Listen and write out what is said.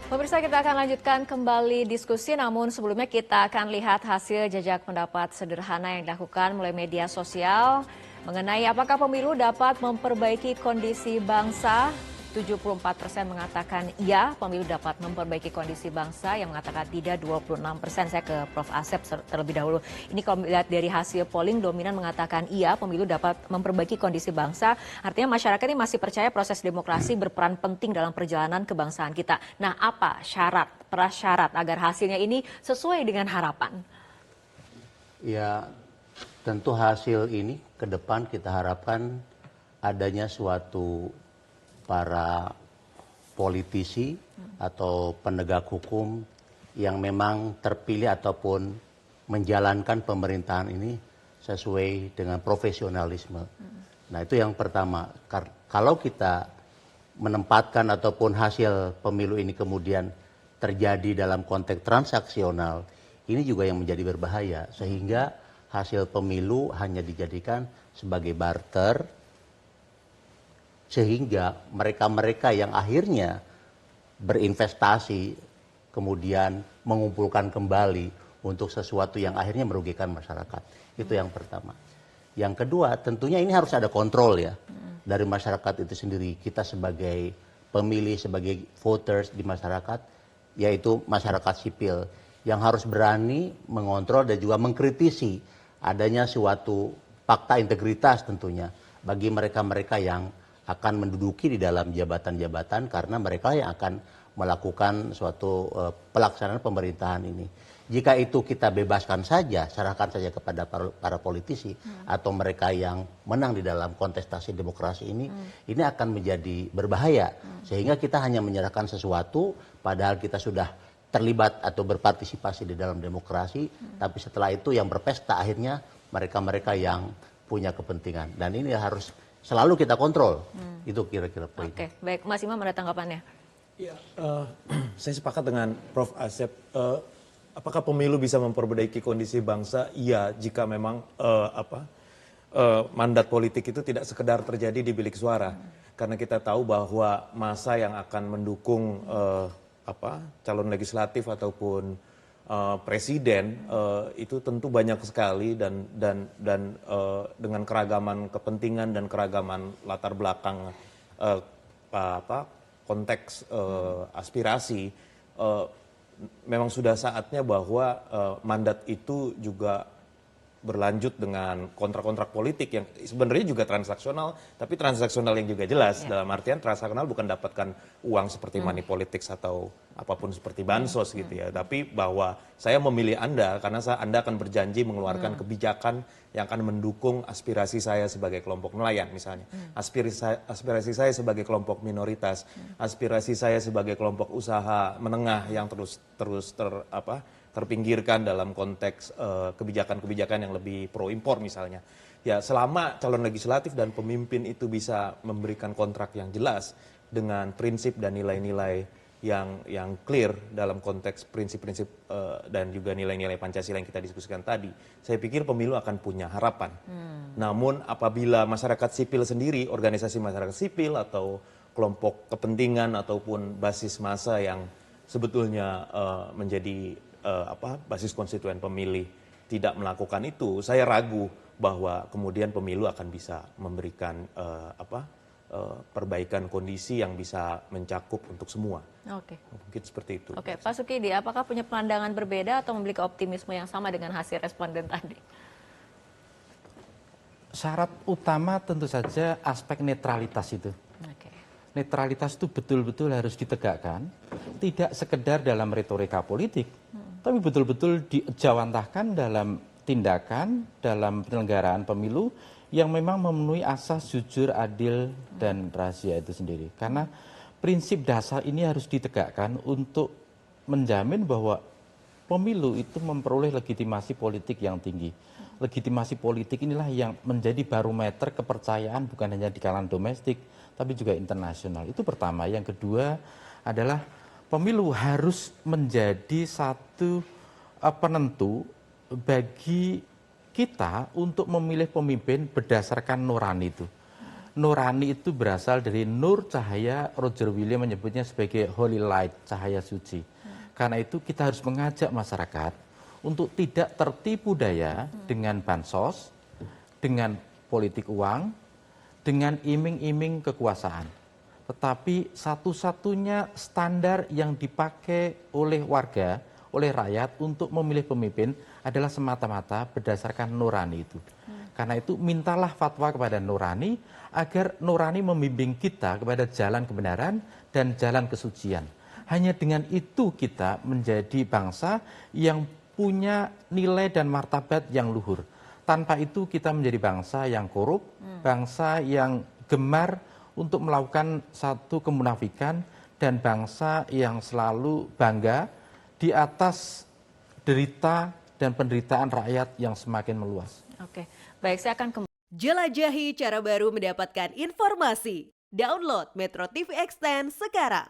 Pemirsa, kita akan lanjutkan kembali diskusi, namun sebelumnya kita akan lihat hasil jajak pendapat sederhana yang dilakukan melalui media sosial mengenai apakah pemilu dapat memperbaiki kondisi bangsa. 74% mengatakan iya, pemilu dapat memperbaiki kondisi bangsa, yang mengatakan tidak 26%. Saya ke Prof. Asep terlebih dahulu. Ini kalau melihat dari hasil polling, dominan mengatakan iya, pemilu dapat memperbaiki kondisi bangsa. Artinya masyarakat ini masih percaya proses demokrasi berperan penting dalam perjalanan kebangsaan kita. Nah, apa prasyarat agar hasilnya ini sesuai dengan harapan? Ya, tentu hasil ini ke depan kita harapkan adanya suatu para politisi atau penegak hukum yang memang terpilih ataupun menjalankan pemerintahan ini sesuai dengan profesionalisme. Nah, itu yang pertama. Kalau kita menempatkan ataupun hasil pemilu ini kemudian terjadi dalam konteks transaksional, ini juga yang menjadi berbahaya, sehingga hasil pemilu hanya dijadikan sebagai barter, sehingga mereka-mereka yang akhirnya berinvestasi kemudian mengumpulkan kembali untuk sesuatu yang akhirnya merugikan masyarakat. Itu yang pertama. Yang kedua, tentunya ini harus ada kontrol ya dari masyarakat itu sendiri. Kita sebagai pemilih, sebagai voters di masyarakat, yaitu masyarakat sipil yang harus berani mengontrol dan juga mengkritisi adanya suatu fakta integritas tentunya bagi mereka-mereka yang akan menduduki di dalam jabatan-jabatan, karena mereka yang akan melakukan suatu pelaksanaan pemerintahan ini. Jika itu kita bebaskan saja, serahkan saja kepada para politisi atau mereka yang menang di dalam kontestasi demokrasi ini akan menjadi berbahaya. Sehingga kita hanya menyerahkan sesuatu, padahal kita sudah terlibat atau berpartisipasi di dalam demokrasi, tapi setelah itu yang berpesta akhirnya mereka-mereka yang punya kepentingan. Dan ini harus selalu kita kontrol. Itu kira-kira poin. Oke, baik. Mas Imam, ada tanggapannya? Ya, saya sepakat dengan Prof. Asep. Apakah pemilu bisa memperbaiki kondisi bangsa? Iya, jika memang mandat politik itu tidak sekedar terjadi di bilik suara. Karena kita tahu bahwa masa yang akan mendukung calon legislatif ataupun presiden itu tentu banyak sekali dan dengan keragaman kepentingan dan keragaman latar belakang konteks aspirasi, memang sudah saatnya bahwa mandat itu juga berlanjut dengan kontrak-kontrak politik yang sebenarnya juga transaksional, tapi transaksional yang juga jelas. Dalam artian transaksional bukan dapatkan uang seperti money politics atau apapun seperti bansos gitu ya, tapi bahwa saya memilih Anda karena Anda akan berjanji mengeluarkan kebijakan yang akan mendukung aspirasi saya sebagai kelompok nelayan misalnya, aspirasi saya sebagai kelompok minoritas, aspirasi saya sebagai kelompok usaha menengah yang terus terpinggirkan dalam konteks kebijakan-kebijakan yang lebih pro impor misalnya. Ya, selama calon legislatif dan pemimpin itu bisa memberikan kontrak yang jelas dengan prinsip dan nilai-nilai yang clear dalam konteks prinsip-prinsip dan juga nilai-nilai Pancasila yang kita diskusikan tadi, saya pikir pemilu akan punya harapan. Namun apabila masyarakat sipil sendiri, organisasi masyarakat sipil atau kelompok kepentingan ataupun basis massa yang sebetulnya menjadi basis konstituen pemilih tidak melakukan itu, saya ragu bahwa kemudian pemilu akan bisa memberikan perbaikan kondisi yang bisa mencakup untuk semua. Oke. Mungkin seperti itu. Oke, Pak Sukidi, apakah punya pandangan berbeda atau memiliki optimisme yang sama dengan hasil responden tadi? Syarat utama tentu saja aspek netralitas itu. Oke. Netralitas itu betul-betul harus ditegakkan, tidak sekedar dalam retorika politik, tapi betul-betul dijawantahkan dalam tindakan, dalam penyelenggaraan pemilu yang memang memenuhi asas jujur, adil, dan rahasia itu sendiri. Karena prinsip dasar ini harus ditegakkan untuk menjamin bahwa pemilu itu memperoleh legitimasi politik yang tinggi. Legitimasi politik inilah yang menjadi barometer kepercayaan bukan hanya di kalangan domestik, tapi juga internasional. Itu pertama. Yang kedua adalah pemilu harus menjadi satu penentu bagi kita untuk memilih pemimpin berdasarkan nurani itu. nurani itu berasal dari nur cahaya, Roger William menyebutnya sebagai holy light, cahaya suci. Karena itu kita harus mengajak masyarakat untuk tidak tertipu daya dengan bansos, dengan politik uang, dengan iming-iming kekuasaan. Tetapi satu-satunya standar yang dipakai oleh warga, oleh rakyat untuk memilih pemimpin adalah semata-mata berdasarkan nurani itu. Karena itu mintalah fatwa kepada nurani agar nurani membimbing kita kepada jalan kebenaran dan jalan kesucian. Hanya dengan itu kita menjadi bangsa yang punya nilai dan martabat yang luhur. Tanpa itu kita menjadi bangsa yang korup, bangsa yang gemar untuk melakukan satu kemunafikan, dan bangsa yang selalu bangga di atas derita dan penderitaan rakyat yang semakin meluas. Oke, baik, saya akan kembali. Jelajahi cara baru mendapatkan informasi. Download Metro TV Extend sekarang.